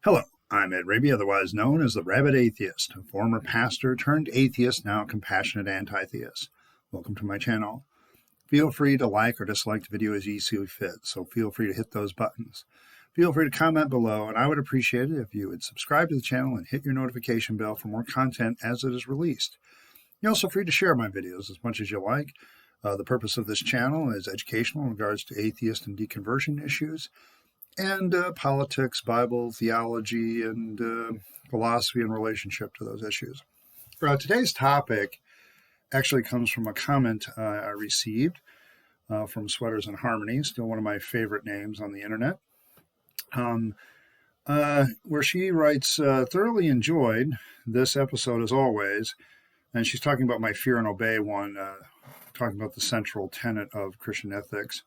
Hello, I'm Ed Rabyd, otherwise known as the Rabyd Atheist, a former pastor turned atheist, now compassionate anti-theist. Welcome to my channel. Feel free to like or dislike the video as you see fit, so feel free to hit those buttons. Feel free to comment below, and I would appreciate it if you would subscribe to the channel and hit your notification bell for more content as it is released. You're also free to share my videos as much as you like. The purpose of this channel is educational in regards to atheist and deconversion issues, and politics, Bible, theology, and philosophy in relationship to those issues. Today's topic actually comes from a comment I received from Sweaters and Harmony, still one of my favorite names on the internet, where she writes, thoroughly enjoyed this episode as always, and she's talking about my Fear and Obey one, talking about the central tenet of Christian ethics.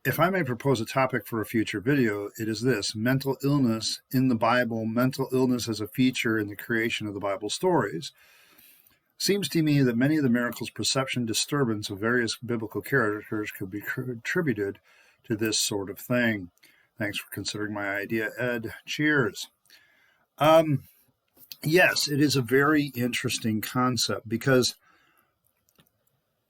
If I may propose a topic for a future video, it is this: mental illness in the Bible, mental illness as a feature in the creation of the Bible stories. Seems to me that many of the miracles, perception, disturbance of various biblical characters could be attributed to this sort of thing. Thanks for considering my idea, Ed. Cheers. Yes, it is a very interesting concept because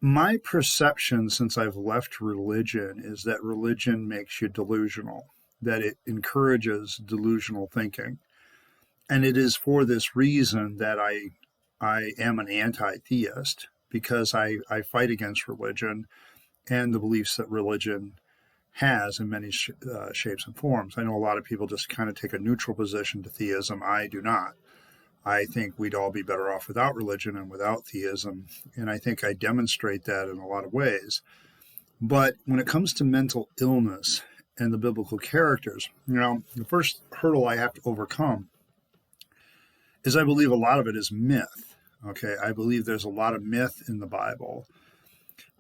my perception since I've left religion is that religion makes you delusional, that it encourages delusional thinking. And it is for this reason that I am an anti-theist, because I fight against religion and the beliefs that religion has in many shapes and forms. I know a lot of people just kind of take a neutral position to theism. I do not. I think we'd all be better off without religion and without theism, and I think I demonstrate that in a lot of ways. But when it comes to mental illness and the biblical characters, the first hurdle I have to overcome is I believe a lot of it is myth. Okay, I believe there's a lot of myth in the Bible.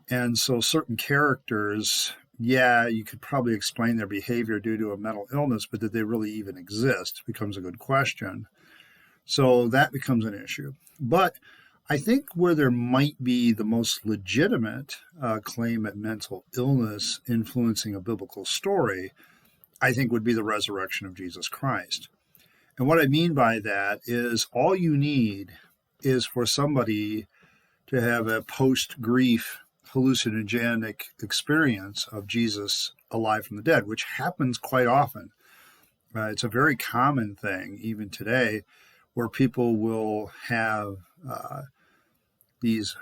And so certain characters, you could probably explain their behavior due to a mental illness, but did they really even exist becomes a good question. So that becomes an issue. But I think where there might be the most legitimate claim at mental illness influencing a biblical story, I think would be the resurrection of Jesus Christ. And what I mean by that is all you need is for somebody to have a post-grief hallucinogenic experience of Jesus alive from the dead, which happens quite often. It's a very common thing even today, where people will have these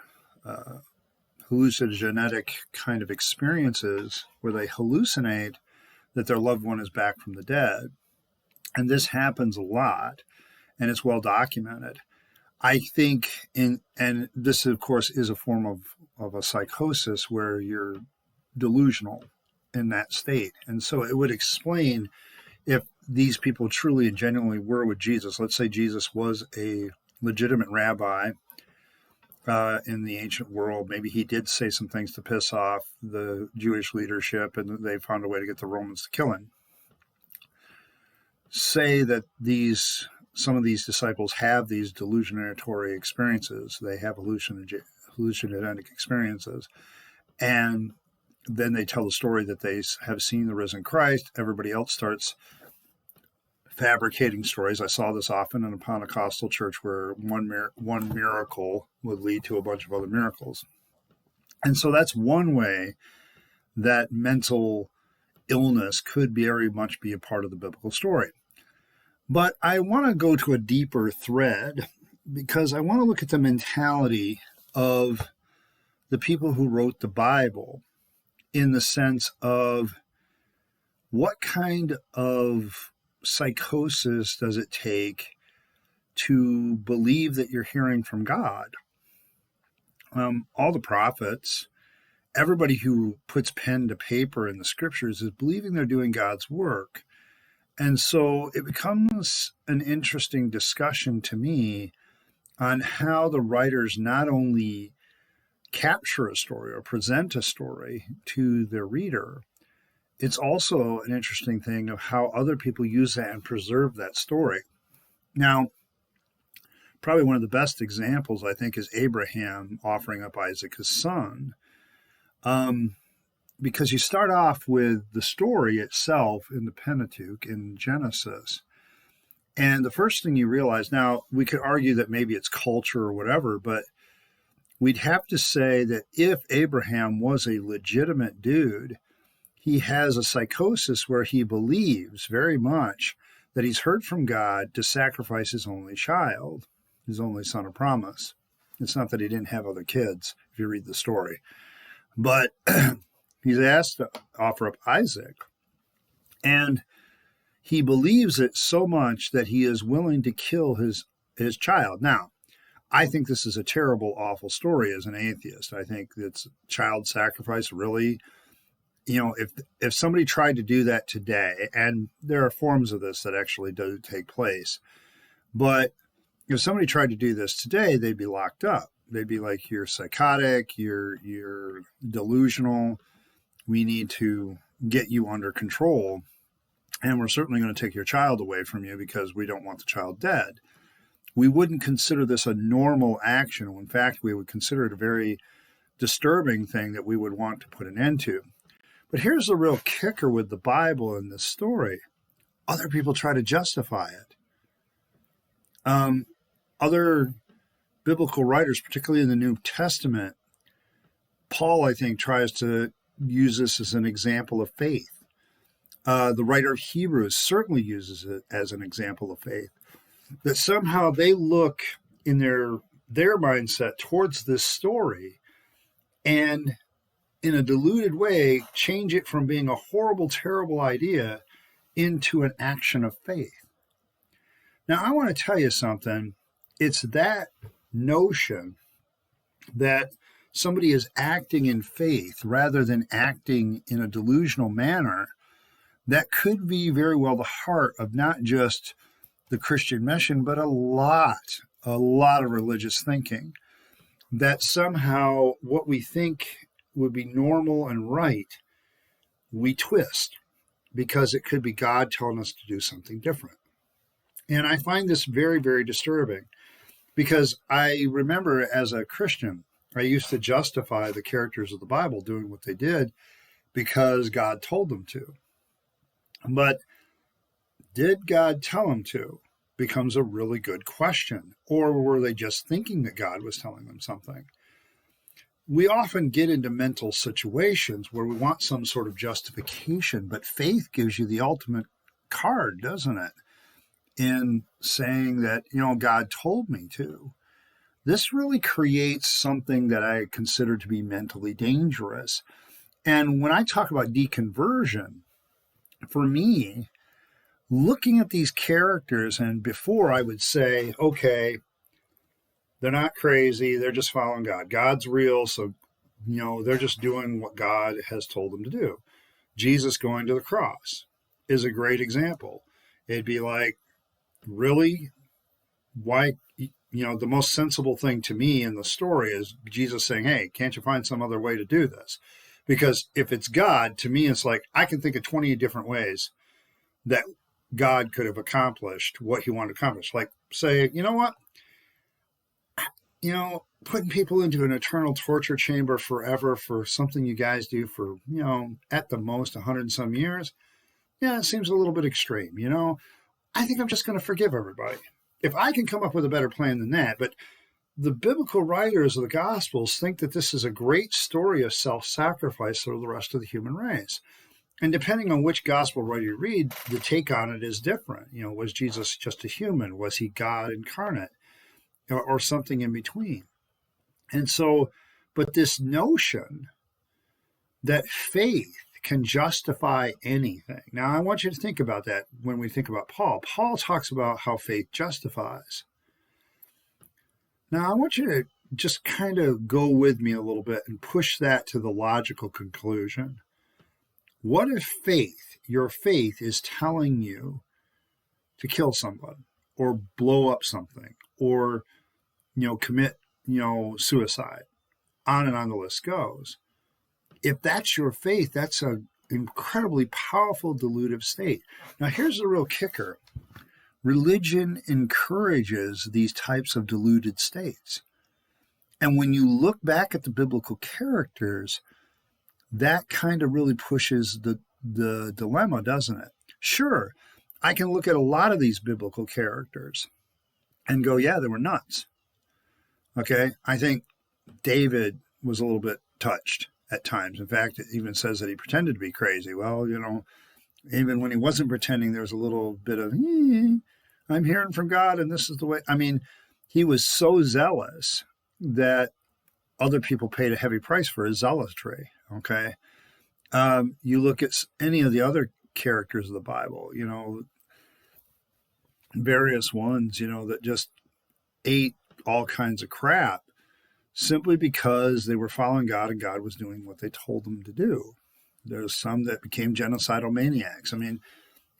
hallucinogenic kind of experiences where they hallucinate that their loved one is back from the dead. And this happens a lot, and it's well documented. I think, and this, of course, is a form of a psychosis where you're delusional in that state. And so it would explain if these people truly and genuinely were with Jesus. Let's say Jesus was a legitimate rabbi in the ancient world. Maybe he did say some things to piss off the Jewish leadership, and they found a way to get the Romans to kill him. Say that some of these disciples have these delusionatory experiences. They have hallucinogenic experiences. And then they tell the story that they have seen the risen Christ. Everybody else starts fabricating stories. I saw this often in a Pentecostal church where one miracle would lead to a bunch of other miracles. And so that's one way that mental illness could very much be a part of the biblical story. But I want to go to a deeper thread because I want to look at the mentality of the people who wrote the Bible, in the sense of what kind of psychosis does it take to believe that you're hearing from God? All the prophets, everybody who puts pen to paper in the scriptures is believing they're doing God's work. And so it becomes an interesting discussion to me on how the writers not only capture a story or present a story to their reader, it's also an interesting thing of how other people use that and preserve that story. Now, probably one of the best examples, I think, is Abraham offering up Isaac, his son. because you start off with the story itself in the Pentateuch, in Genesis. And the first thing you realize, now we could argue that maybe it's culture or whatever, but we'd have to say that if Abraham was a legitimate dude, he has a psychosis where he believes very much that he's heard from God to sacrifice his only child, his only son of promise. It's not that he didn't have other kids, if you read the story. But he's asked to offer up Isaac. And he believes it so much that he is willing to kill his child. Now, I think this is a terrible, awful story as an atheist. I think that's child sacrifice really, if somebody tried to do that today, and there are forms of this that actually do take place, but if somebody tried to do this today, they'd be locked up. They'd be like, you're psychotic, you're delusional, we need to get you under control, and we're certainly going to take your child away from you because we don't want the child dead. We wouldn't consider this a normal action. In fact, we would consider it a very disturbing thing that we would want to put an end to. But here's the real kicker with the Bible and this story. Other people try to justify it. Other biblical writers, particularly in the New Testament, Paul, I think, tries to use this as an example of faith. The writer of Hebrews certainly uses it as an example of faith. That somehow they look in their mindset towards this story and in a deluded way change it from being a horrible, terrible idea into an action of faith. Now, I want to tell you something. It's that notion that somebody is acting in faith rather than acting in a delusional manner that could be very well the heart of not just the Christian mission, but a lot of religious thinking, that somehow what we think would be normal and right, we twist because it could be God telling us to do something different. And I find this very, very disturbing because I remember as a Christian, I used to justify the characters of the Bible doing what they did because God told them to. But did God tell them to? Becomes a really good question. Or were they just thinking that God was telling them something? We often get into mental situations where we want some sort of justification, but faith gives you the ultimate card, doesn't it? In saying that, God told me to. This really creates something that I consider to be mentally dangerous. And when I talk about deconversion, for me, looking at these characters, and before I would say, okay, they're not crazy, they're just following God. God's real, so, they're just doing what God has told them to do. Jesus going to the cross is a great example. It'd be like, really? Why? The most sensible thing to me in the story is Jesus saying, hey, can't you find some other way to do this? Because if it's God, to me, it's like, I can think of 20 different ways that God could have accomplished what he wanted to accomplish. Like, say, you know what? Putting people into an eternal torture chamber forever for something you guys do for, at the most 100 and some years. Yeah, it seems a little bit extreme, I think I'm just going to forgive everybody. If I can come up with a better plan than that. But the biblical writers of the Gospels think that this is a great story of self-sacrifice for the rest of the human race. And depending on which gospel writer you read, the take on it is different. Was Jesus just a human? Was he God incarnate? Or something in between? And so, but this notion that faith can justify anything. Now, I want you to think about that when we think about Paul. Paul talks about how faith justifies. Now, I want you to just kind of go with me a little bit and push that to the logical conclusion. What if your faith is telling you to kill someone or blow up something or, commit, suicide? On and on the list goes. If that's your faith, that's an incredibly powerful delusive state. Now, here's the real kicker. Religion encourages these types of deluded states. And when you look back at the biblical characters, that kind of really pushes the dilemma, doesn't it? Sure, I can look at a lot of these biblical characters and go, yeah, they were nuts. Okay, I think David was a little bit touched at times. In fact, it even says that he pretended to be crazy. Well, even when he wasn't pretending, there was a little bit of, I'm hearing from God, and this is the way. I mean, he was so zealous that other people paid a heavy price for his zealotry. Okay. You look at any of the other characters of the Bible, various ones, that just ate all kinds of crap simply because they were following God and God was doing what they told them to do. There's some that became genocidal maniacs. I mean,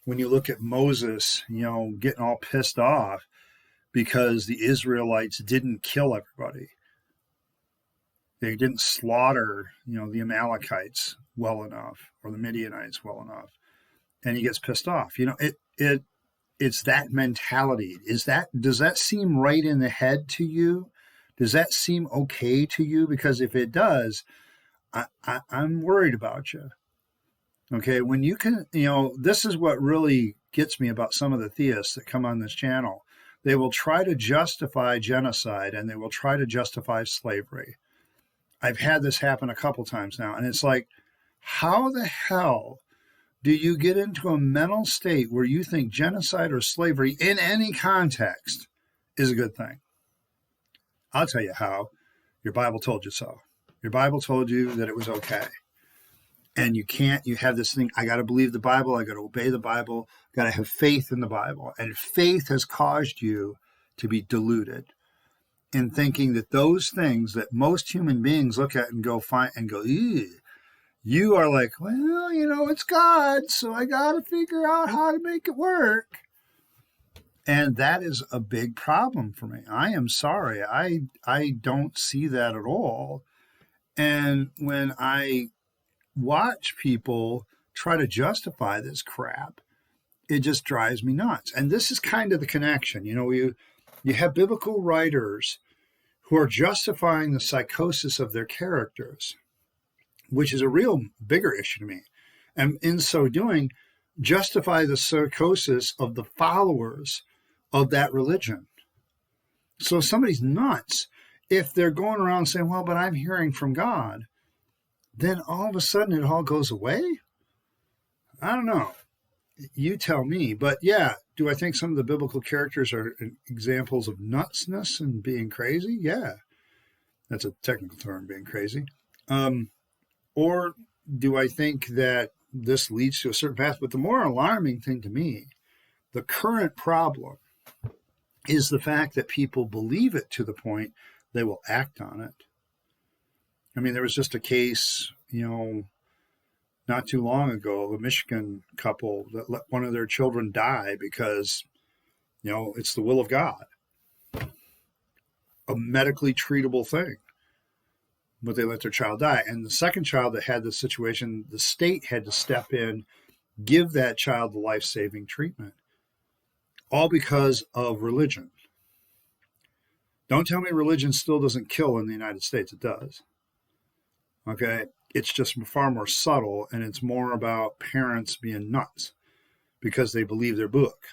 when you look at Moses, getting all pissed off because the Israelites didn't kill everybody. They didn't slaughter, the Amalekites well enough or the Midianites well enough. And he gets pissed off. It's that mentality. Does that seem right in the head to you? Does that seem okay to you? Because if it does, I'm worried about you. Okay, when you can, this is what really gets me about some of the theists that come on this channel. They will try to justify genocide and they will try to justify slavery. I've had this happen a couple times now, and it's like, how the hell do you get into a mental state where you think genocide or slavery in any context is a good thing? I'll tell you how. Your Bible told you so. Your Bible told you that it was okay. And you have this thing, I got to believe the Bible, I got to obey the Bible, got to have faith in the Bible. And faith has caused you to be deluded in thinking that those things that most human beings look at and go, ew, you are like, well, it's God, so I got to figure out how to make it work. And that is a big problem for me. I am sorry. I don't see that at all. And when I watch people try to justify this crap, it just drives me nuts. And this is kind of the connection. You have biblical writers who are justifying the psychosis of their characters, which is a real bigger issue to me. And in so doing, justify the psychosis of the followers of that religion. So somebody's nuts if they're going around saying, well, but I'm hearing from God, then all of a sudden it all goes away? I don't know. You tell me. But yeah, do I think some of the biblical characters are examples of nutsness and being crazy? Yeah. That's a technical term, being crazy. Or do I think that this leads to a certain path? But the more alarming thing to me, the current problem, is the fact that people believe it to the point they will act on it. I mean, there was just a case, not too long ago of a Michigan couple that let one of their children die because, it's the will of God. A medically treatable thing. But they let their child die. And the second child that had this situation, the state had to step in, give that child the life-saving treatment. All because of religion. Don't tell me religion still doesn't kill in the United States. It does. Okay? It's just far more subtle, and it's more about parents being nuts because they believe their book.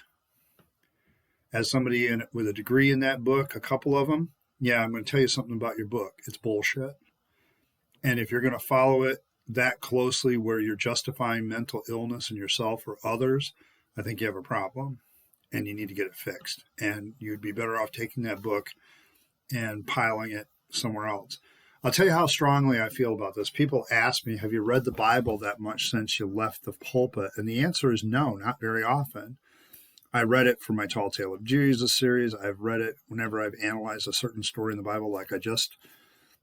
As somebody with a degree in that book, a couple of them, yeah, I'm going to tell you something about your book. It's bullshit. And if you're going to follow it that closely where you're justifying mental illness in yourself or others, I think you have a problem. And you need to get it fixed. And you'd be better off taking that book and piling it somewhere else. I'll tell you how strongly I feel about this. People ask me, have you read the Bible that much since you left the pulpit? And the answer is no, not very often. I read it for my Tall Tale of Jesus series. I've read it whenever I've analyzed a certain story in the Bible, like I just,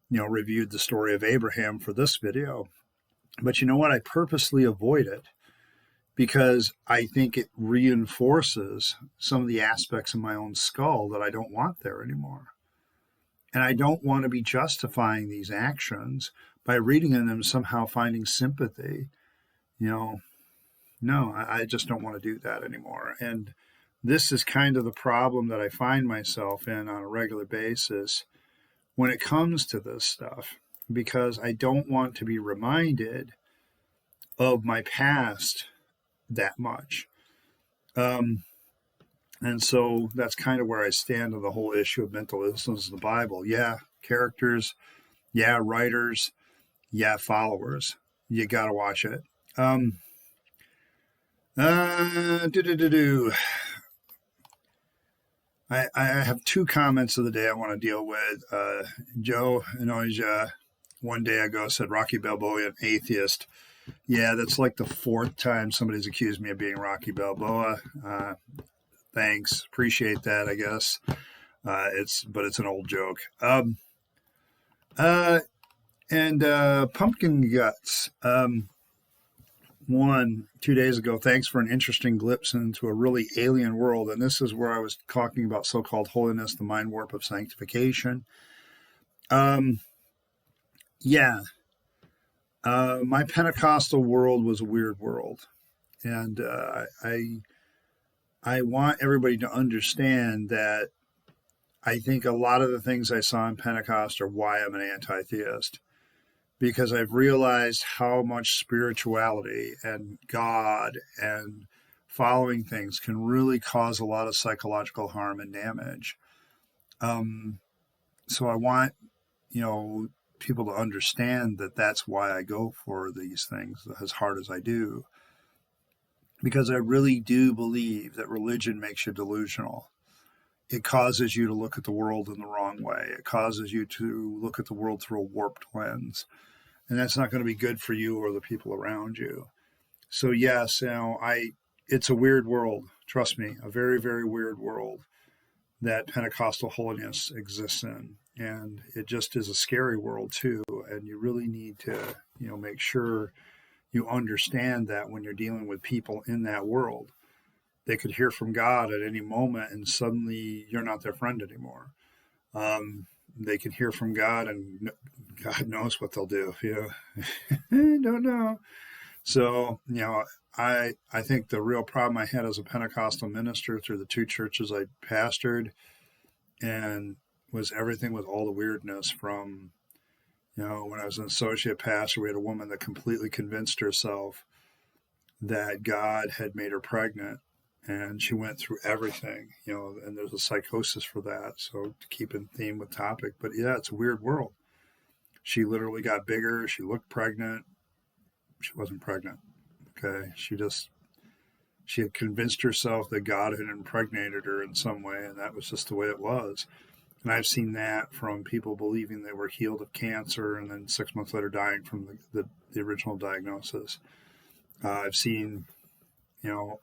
reviewed the story of Abraham for this video. But you know what? I purposely avoid it, because I think it reinforces some of the aspects of my own skull that I don't want there anymore. And I don't want to be justifying these actions by reading in them, somehow finding sympathy. No, I just don't want to do that anymore. And this is kind of the problem that I find myself in on a regular basis when it comes to this stuff. because I don't want to be reminded of my past that much. And so that's kind of where I stand on the whole issue of mental illness in the Bible. Yeah, characters. Yeah, writers. Yeah, followers. You got to watch it. Do. I have two comments of the day I want to deal with. Joe Anoja, one day ago, said Rocky Balboa an atheist. Yeah, that's like the fourth time somebody's accused me of being Rocky Balboa. Thanks, appreciate that. I guess it's an old joke. And pumpkin guts. 2 days ago. Thanks for an interesting glimpse into a really alien world. And this is where I was talking about so-called holiness, the mind warp of sanctification. My Pentecostal world was a weird world. And I want everybody to understand that I think a lot of the things I saw in Pentecost are why I'm an anti-theist. Because I've realized how much spirituality and God and following things can really cause a lot of psychological harm and damage. So I want, people to understand that that's why I go for these things as hard as I do. Because I really do believe that religion makes you delusional. It causes you to look at the world in the wrong way. It causes you to look at the world through a warped lens. And that's not going to be good for you or the people around you. So yes, it's a weird world. Trust me, a very, very weird world that Pentecostal holiness exists in. And it just is a scary world too. And you really need to, make sure you understand that when you're dealing with people in that world. They could hear from God at any moment and suddenly you're not their friend anymore. They can hear from God and God knows what they'll do. Don't know. So, I think the real problem I had as a Pentecostal minister through the two churches I pastored and was everything with all the weirdness from, when I was an associate pastor, we had a woman that completely convinced herself that God had made her pregnant. And she went through everything, and there's a psychosis for that. So to keep in theme with topic, but yeah, it's a weird world. She literally got bigger. She looked pregnant. She wasn't pregnant. Okay. She had convinced herself that God had impregnated her in some way. And that was just the way it was. And I've seen that from people believing they were healed of cancer and then 6 months later dying from the original diagnosis. I've seen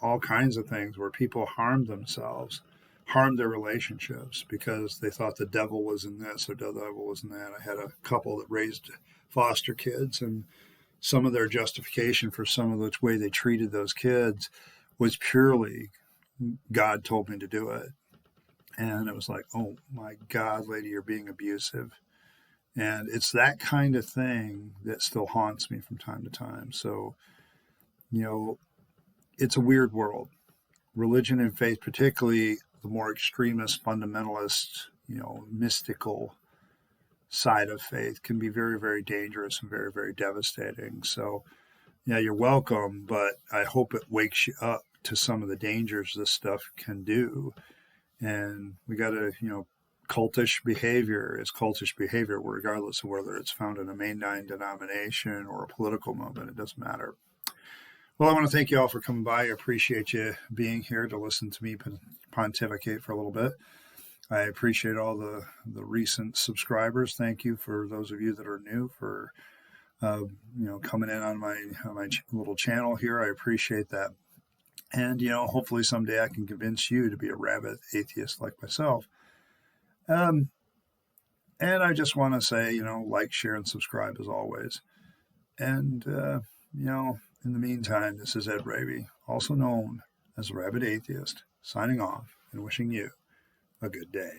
all kinds of things where people harmed themselves, harmed their relationships because they thought the devil was in this or the devil was in that. I had a couple that raised foster kids, and some of their justification for some of the way they treated those kids was purely God told me to do it. And it was like, oh my God, lady, you're being abusive. And it's that kind of thing that still haunts me from time to time. So, it's a weird world. Religion and faith, particularly the more extremist, fundamentalist, mystical side of faith, can be very, very dangerous and very, very devastating. So, yeah, you're welcome, but I hope it wakes you up to some of the dangers this stuff can do. And we got to, cultish behavior is cultish behavior, regardless of whether it's found in a mainline denomination or a political movement. It doesn't matter. Well, I want to thank you all for coming by. I appreciate you being here to listen to me pontificate for a little bit. I appreciate all the recent subscribers. Thank you for those of you that are new for coming in on my little channel here. I appreciate that. And hopefully someday I can convince you to be a rabid atheist like myself. And I just want to say, like, share, and subscribe as always. And in the meantime, this is Ed Rabyd, also known as the Rabid Atheist, signing off and wishing you a good day.